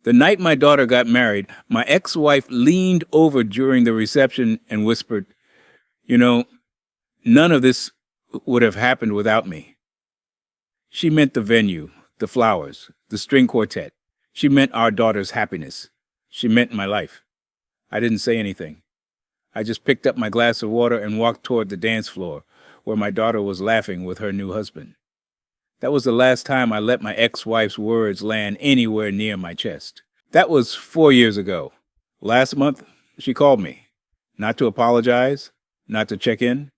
The night my daughter got married, my ex-wife leaned over during the reception and whispered, "You know, none of this would have happened without me." She meant the venue, the flowers, the string quartet. She meant our daughter's happiness. She meant my life. I didn't say anything. I just picked up my glass of water and walked toward the dance floor, where my daughter was laughing with her new husband. That was the last time I let my ex-wife's words land anywhere near my chest. That was 4 years ago. Last month, she called me. Not to apologize, not to check in.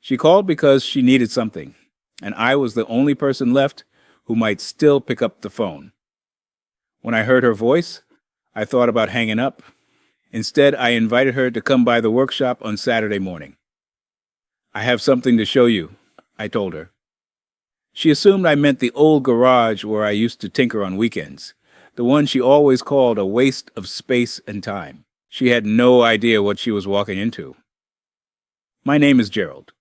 She called because she needed something, and I was the only person left who might still pick up the phone. When I heard her voice, I thought about hanging up. Instead, I invited her to come by the workshop on Saturday morning. "I have something to show you," I told her. She assumed I meant the old garage where I used to tinker on weekends, the one she always called a waste of space and time. She had no idea what she was walking into. My name is Gerald.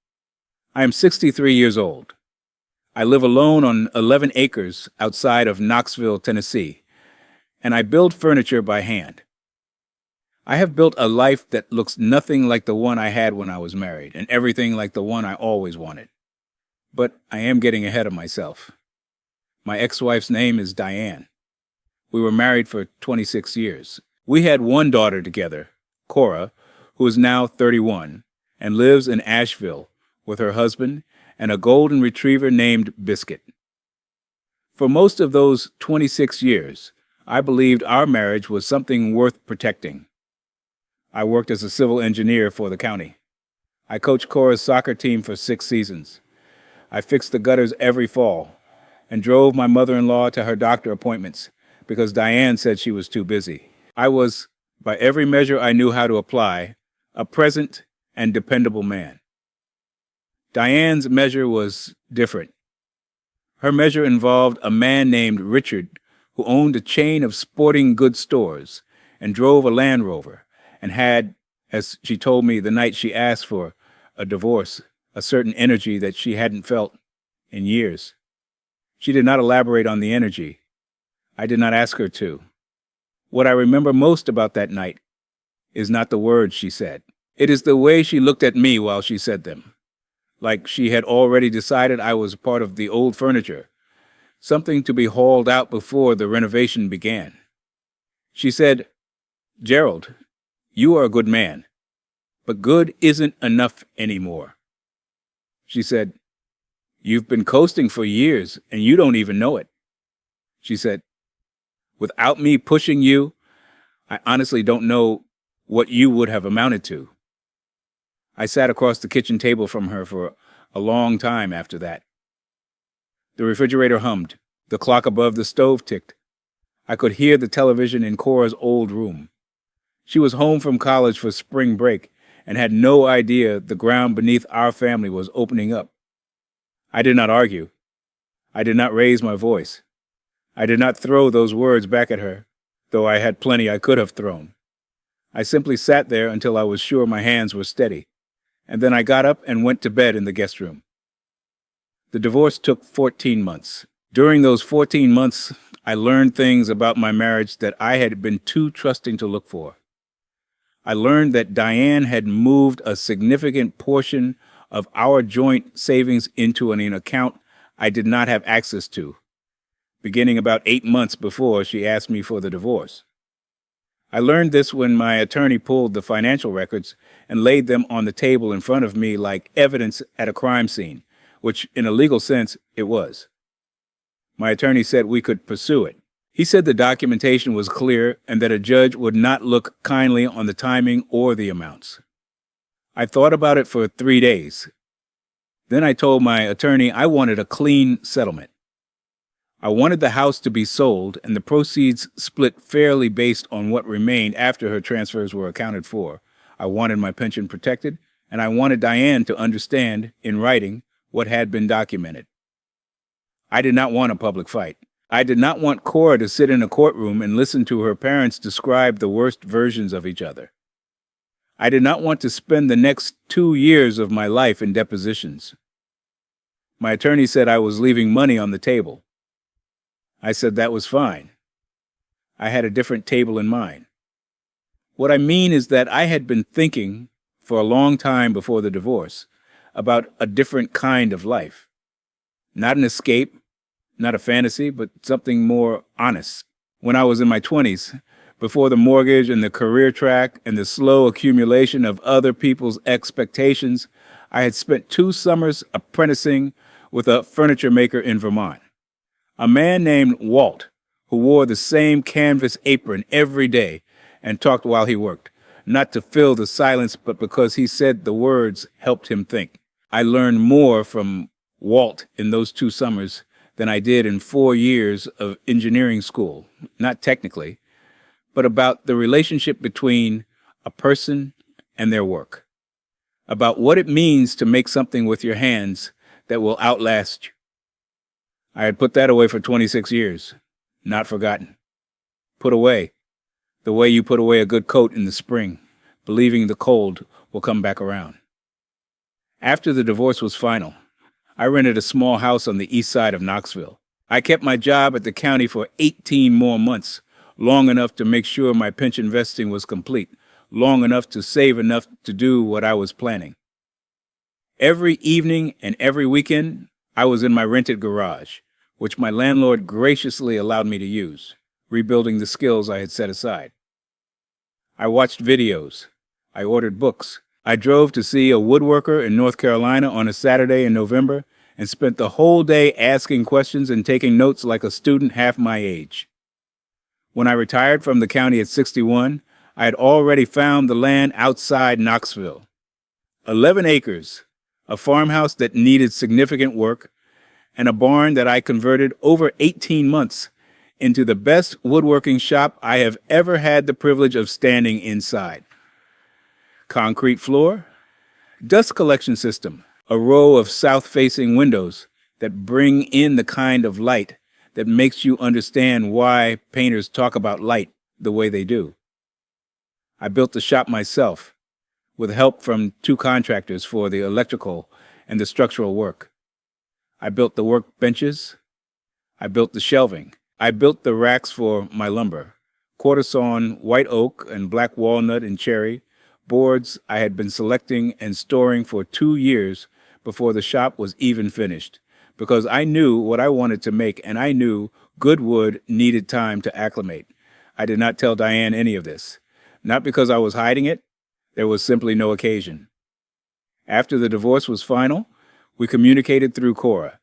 I am 63 years old. I live alone on 11 acres outside of Knoxville, Tennessee, and I build furniture by hand. I have built a life that looks nothing like the one I had when I was married, and everything like the one I always wanted. But I am getting ahead of myself. My ex-wife's name is Diane. We were married for 26 years. We had one daughter together, Cora, who is now 31 and lives in Asheville with her husband and a golden retriever named Biscuit. For most of those 26 years, I believed our marriage was something worth protecting. I worked as a civil engineer for the county. I coached Cora's soccer team for 6 seasons. I fixed the gutters every fall and drove my mother-in-law to her doctor appointments because Diane said she was too busy. I was, by every measure I knew how to apply, a present and dependable man. Diane's measure was different. Her measure involved a man named Richard who owned a chain of sporting goods stores and drove a Land Rover and had, as she told me the night she asked for a divorce, a certain energy that she hadn't felt in years. She did not elaborate on the energy. I did not ask her to. What I remember most about that night is not the words she said. It is the way she looked at me while she said them, like she had already decided I was part of the old furniture, something to be hauled out before the renovation began. She said, "Gerald, you are a good man, but good isn't enough anymore." She said, "You've been coasting for years and you don't even know it." She said, "Without me pushing you, I honestly don't know what you would have amounted to." I sat across the kitchen table from her for a long time after that. The refrigerator hummed. The clock above the stove ticked. I could hear the television in Cora's old room. She was home from college for spring break and had no idea the ground beneath our family was opening up. I did not argue. I did not raise my voice. I did not throw those words back at her, though I had plenty I could have thrown. I simply sat there until I was sure my hands were steady, and then I got up and went to bed in the guest room. The divorce took 14 months. During those 14 months, I learned things about my marriage that I had been too trusting to look for. I learned that Diane had moved a significant portion of our joint savings into an account I did not have access to, beginning about 8 months before she asked me for the divorce. I learned this when my attorney pulled the financial records and laid them on the table in front of me like evidence at a crime scene, which in a legal sense it was. My attorney said we could pursue it. He said the documentation was clear and that a judge would not look kindly on the timing or the amounts. I thought about it for 3 days. Then I told my attorney I wanted a clean settlement. I wanted the house to be sold and the proceeds split fairly based on what remained after her transfers were accounted for. I wanted my pension protected, and I wanted Diane to understand, in writing, what had been documented. I did not want a public fight. I did not want Cora to sit in a courtroom and listen to her parents describe the worst versions of each other. I did not want to spend the next 2 years of my life in depositions. My attorney said I was leaving money on the table. I said that was fine. I had a different table in mind. What I mean is that I had been thinking for a long time before the divorce about a different kind of life. Not an escape, not a fantasy, but something more honest. When I was in my 20s, before the mortgage and the career track and the slow accumulation of other people's expectations, I had spent 2 summers apprenticing with a furniture maker in Vermont. A man named Walt, who wore the same canvas apron every day and talked while he worked, not to fill the silence, but because he said the words helped him think. I learned more from Walt in those 2 summers than I did in 4 years of engineering school, not technically, but about the relationship between a person and their work, about what it means to make something with your hands that will outlast you. I had put that away for 26 years, not forgotten. Put away, the way you put away a good coat in the spring, believing the cold will come back around. After the divorce was final, I rented a small house on the east side of Knoxville. I kept my job at the county for 18 more months, long enough to make sure my pension vesting was complete, long enough to save enough to do what I was planning. Every evening and every weekend, I was in my rented garage, which my landlord graciously allowed me to use, rebuilding the skills I had set aside. I watched videos. I ordered books. I drove to see a woodworker in North Carolina on a Saturday in November and spent the whole day asking questions and taking notes like a student half my age. When I retired from the county at 61, I had already found the land outside Knoxville. 11 acres, a farmhouse that needed significant work, and a barn that I converted over 18 months into the best woodworking shop I have ever had the privilege of standing inside. Concrete floor, dust collection system, a row of south-facing windows that bring in the kind of light that makes you understand why painters talk about light the way they do. I built the shop myself, with help from 2 contractors for the electrical and the structural work. I built the workbenches. I built the shelving. I built the racks for my lumber, quarter-sawn white oak and black walnut and cherry, boards I had been selecting and storing for 2 years before the shop was even finished, because I knew what I wanted to make, and I knew good wood needed time to acclimate. I did not tell Diane any of this, not because I was hiding it. There was simply no occasion. After the divorce was final, we communicated through Cora,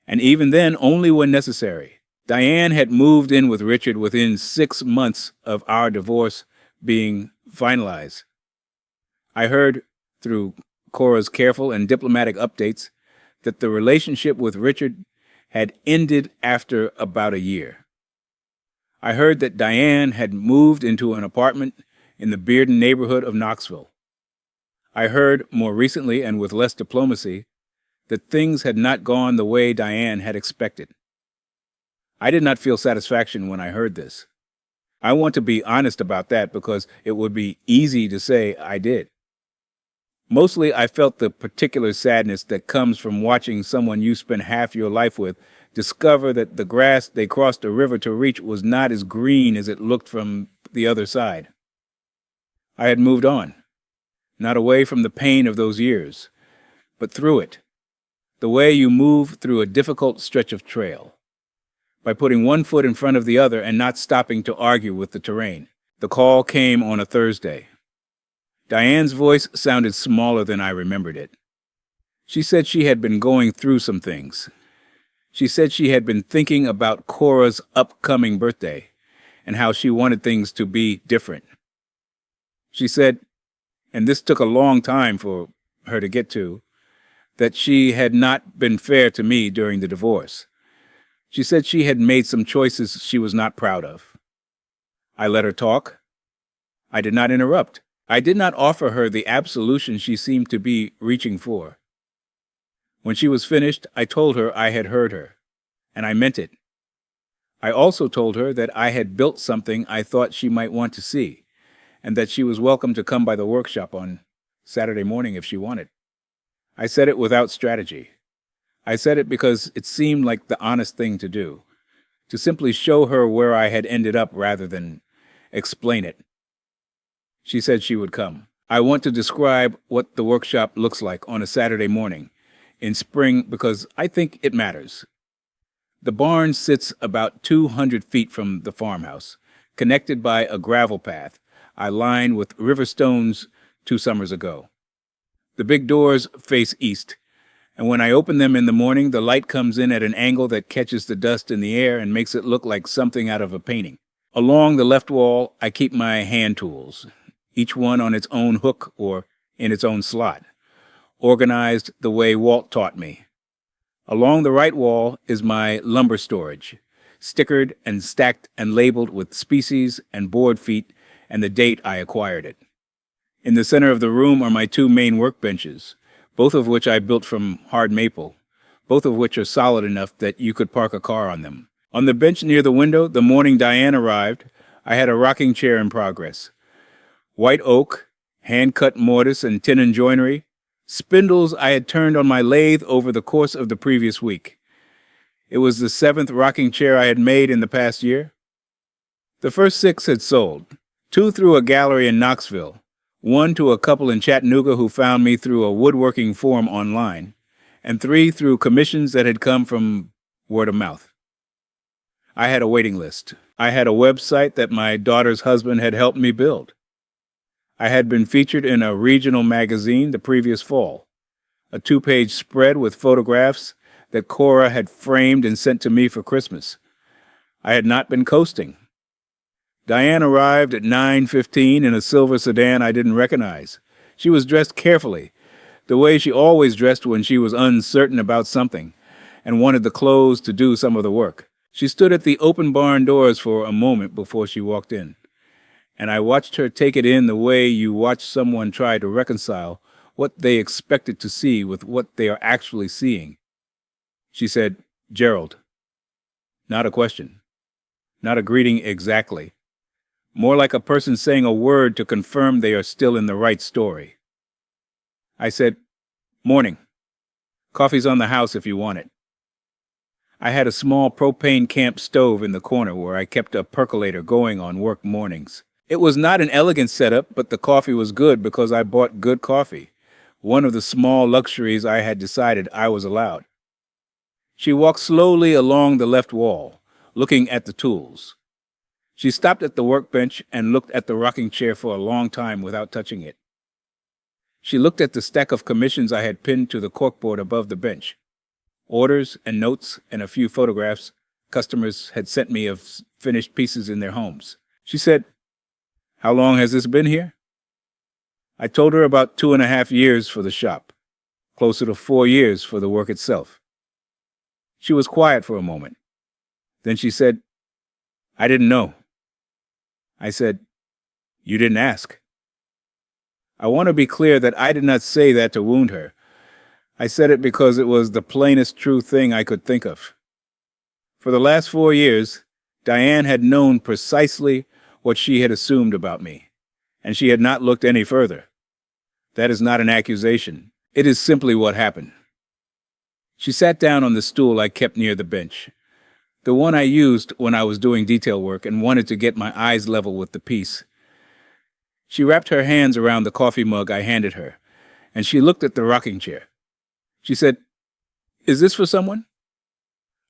and even then only when necessary. Diane had moved in with Richard within 6 months of our divorce being finalized. I heard, through Cora's careful and diplomatic updates, that the relationship with Richard had ended after about a year. I heard that Diane had moved into an apartment in the Bearden neighborhood of Knoxville. I heard, more recently and with less diplomacy, that things had not gone the way Diane had expected. I did not feel satisfaction when I heard this. I want to be honest about that because it would be easy to say I did. Mostly I felt the particular sadness that comes from watching someone you spend half your life with discover that the grass they crossed a river to reach was not as green as it looked from the other side. I had moved on, not away from the pain of those years, but through it, the way you move through a difficult stretch of trail, by putting one foot in front of the other and not stopping to argue with the terrain. The call came on a Thursday. Diane's voice sounded smaller than I remembered it. She said she had been going through some things. She said she had been thinking about Cora's upcoming birthday and how she wanted things to be different. She said, and this took a long time for her to get to, that she had not been fair to me during the divorce. She said she had made some choices she was not proud of. I let her talk. I did not interrupt. I did not offer her the absolution she seemed to be reaching for. When she was finished, I told her I had heard her, and I meant it. I also told her that I had built something I thought she might want to see, and that she was welcome to come by the workshop on Saturday morning if she wanted. I said it without strategy. I said it because it seemed like the honest thing to do, to simply show her where I had ended up rather than explain it. She said she would come. I want to describe what the workshop looks like on a Saturday morning in spring because I think it matters. The barn sits about 200 feet from the farmhouse, connected by a gravel path I lined with river stones 2 summers ago. The big doors face east, and when I open them in the morning, the light comes in at an angle that catches the dust in the air and makes it look like something out of a painting. Along the left wall, I keep my hand tools, each one on its own hook or in its own slot, organized the way Walt taught me. Along the right wall is my lumber storage, stickered and stacked and labeled with species and board feet and the date I acquired it. In the center of the room are my 2 main workbenches, both of which I built from hard maple, both of which are solid enough that you could park a car on them. On the bench near the window, the morning Diane arrived, I had a rocking chair in progress. White oak, hand-cut mortise and tenon joinery, spindles I had turned on my lathe over the course of the previous week. It was the 7th rocking chair I had made in the past year. The first 6 had sold, 2 through a gallery in Knoxville, 1 to a couple in Chattanooga who found me through a woodworking forum online, and 3 through commissions that had come from word of mouth. I had a waiting list. I had a website that my daughter's husband had helped me build. I had been featured in a regional magazine the previous fall, a 2-page spread with photographs that Cora had framed and sent to me for Christmas. I had not been coasting. Diane arrived at 9:15 in a silver sedan I didn't recognize. She was dressed carefully, the way she always dressed when she was uncertain about something and wanted the clothes to do some of the work. She stood at the open barn doors for a moment before she walked in, and I watched her take it in the way you watch someone try to reconcile what they expected to see with what they are actually seeing. She said, "Gerald." Not a question. Not a greeting exactly. More like a person saying a word to confirm they are still in the right story. I said, "Morning. Coffee's on the house if you want it." I had a small propane camp stove in the corner where I kept a percolator going on work mornings. It was not an elegant setup, but the coffee was good because I bought good coffee, one of the small luxuries I had decided I was allowed. She walked slowly along the left wall, looking at the tools. She stopped at the workbench and looked at the rocking chair for a long time without touching it. She looked at the stack of commissions I had pinned to the corkboard above the bench. Orders and notes and a few photographs customers had sent me of finished pieces in their homes. She said, "How long has this been here?" I told her about 2.5 years for the shop, closer to 4 years for the work itself. She was quiet for a moment. Then she said, "I didn't know." I said, "You didn't ask." I want to be clear that I did not say that to wound her. I said it because it was the plainest true thing I could think of. For the last 4 years, Diane had known precisely what she had assumed about me, and she had not looked any further. That is not an accusation. It is simply what happened. She sat down on the stool I kept near the bench, the one I used when I was doing detail work and wanted to get my eyes level with the piece. She wrapped her hands around the coffee mug I handed her, and she looked at the rocking chair. She said, "Is this for someone?"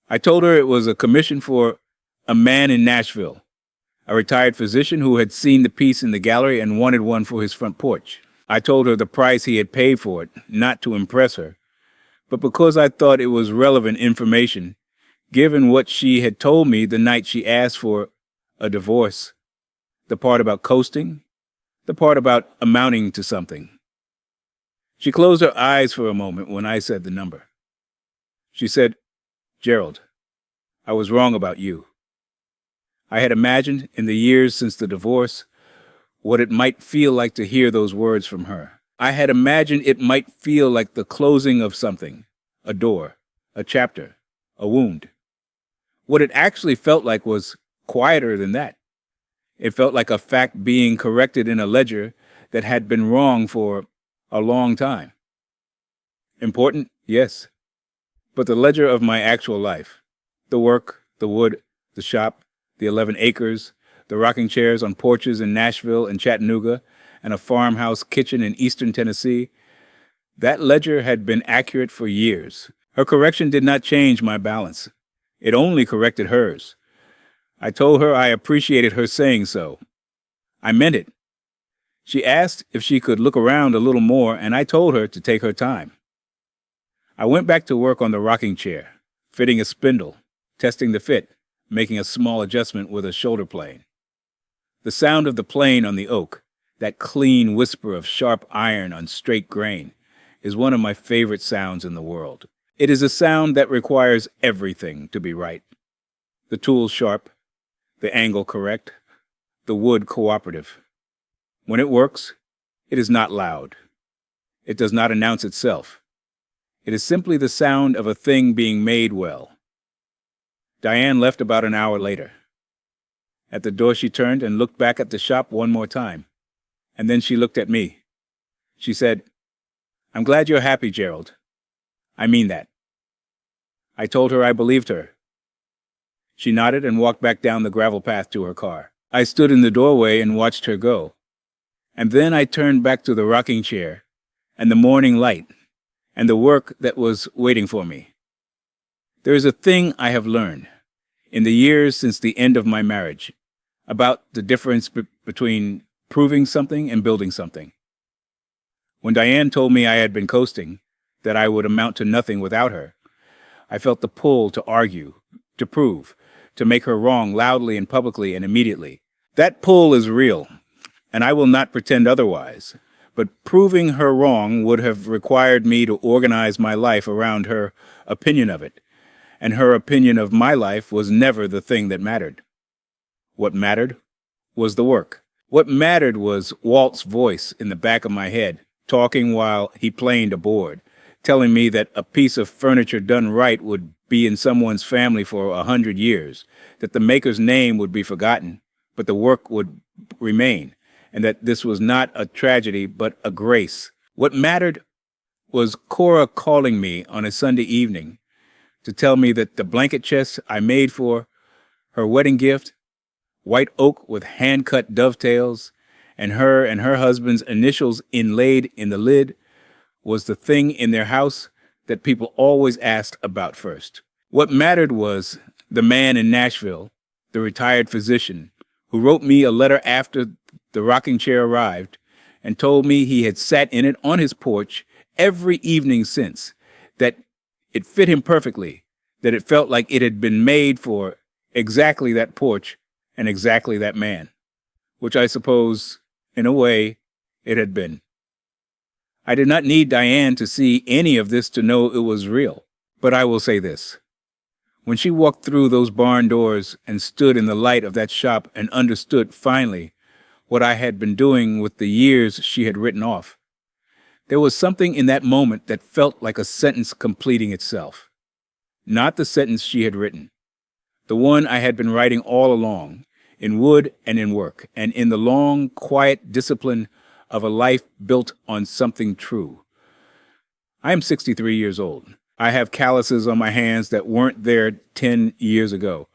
I told her it was a commission for a man in Nashville, a retired physician who had seen the piece in the gallery and wanted one for his front porch. I told her the price he had paid for it, not to impress her, but because I thought it was relevant information, given what she had told me the night she asked for a divorce, the part about coasting, the part about amounting to something. She closed her eyes for a moment when I said the number. She said, "Gerald, I was wrong about you." I had imagined, in the years since the divorce, what it might feel like to hear those words from her. I had imagined it might feel like the closing of something, a door, a chapter, a wound. What it actually felt like was quieter than that. It felt like a fact being corrected in a ledger that had been wrong for a long time. Important, yes, but the ledger of my actual life, the work, the wood, the The shop, the 11 acres, the rocking chairs on porches in Nashville and Chattanooga, and a farmhouse kitchen in eastern Tennessee. That ledger had been accurate for years. Her correction did not change my balance. It only corrected hers. I told her I appreciated her saying so. I meant it. She asked if she could look around a little more, and I told her to take her time. I went back to work on the rocking chair, fitting a spindle, testing the fit, making a small adjustment with a shoulder plane. The sound of the plane on the oak, that clean whisper of sharp iron on straight grain, is one of my favorite sounds in the world. It is a sound that requires everything to be right. The tools sharp, the angle correct, the wood cooperative. When it works, it is not loud. It does not announce itself. It is simply the sound of a thing being made well. Diane left about an hour later. At the door she turned and looked back at the shop one more time, and then she looked at me. She said, "I'm glad you're happy, Gerald. I mean that." I told her I believed her. She nodded and walked back down the gravel path to her car. I stood in the doorway and watched her go. And then I turned back to the rocking chair, and the morning light, and the work that was waiting for me. There is a thing I have learned, in the years since the end of my marriage, about the difference between proving something and building something. When Diane told me I had been coasting, that I would amount to nothing without her, I felt the pull to argue, to prove, to make her wrong loudly and publicly and immediately. That pull is real, and I will not pretend otherwise. But proving her wrong would have required me to organize my life around her opinion of it, and her opinion of my life was never the thing that mattered. What mattered was the work. What mattered was Walt's voice in the back of my head, talking while he planed a board, telling me that a piece of furniture done right would be in someone's family for 100 years, that the maker's name would be forgotten, but the work would remain, and that this was not a tragedy but a grace. What mattered was Cora calling me on a Sunday evening to tell me that the blanket chest I made for her wedding gift, white oak with hand-cut dovetails, and her husband's initials inlaid in the lid, was the thing in their house that people always asked about first. What mattered was the man in Nashville, the retired physician, who wrote me a letter after the rocking chair arrived and told me he had sat in it on his porch every evening since, that it fit him perfectly, that it felt like it had been made for exactly that porch and exactly that man, which I suppose, in a way, it had been. I did not need Diane to see any of this to know it was real, but I will say this. When she walked through those barn doors and stood in the light of that shop and understood, finally, what I had been doing with the years she had written off, there was something in that moment that felt like a sentence completing itself. Not the sentence she had written, the one I had been writing all along, in wood and in work, and in the long, quiet discipline of a life built on something true. I am 63 years old. I have calluses on my hands that weren't there 10 years ago.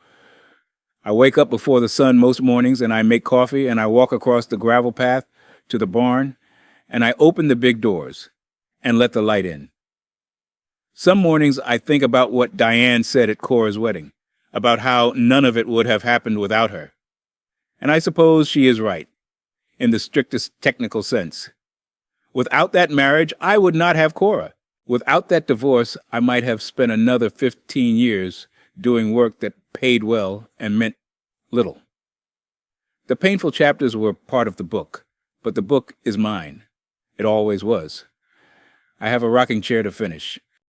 I wake up before the sun most mornings, and I make coffee, and I walk across the gravel path to the barn, and I open the big doors and let the light in. Some mornings I think about what Diane said at Cora's wedding, about how none of it would have happened without her. And I suppose she is right, in the strictest technical sense. Without that marriage, I would not have Cora. Without that divorce, I might have spent another 15 years doing work that paid well and meant little. The painful chapters were part of the book, but the book is mine. It always was. I have a rocking chair to finish.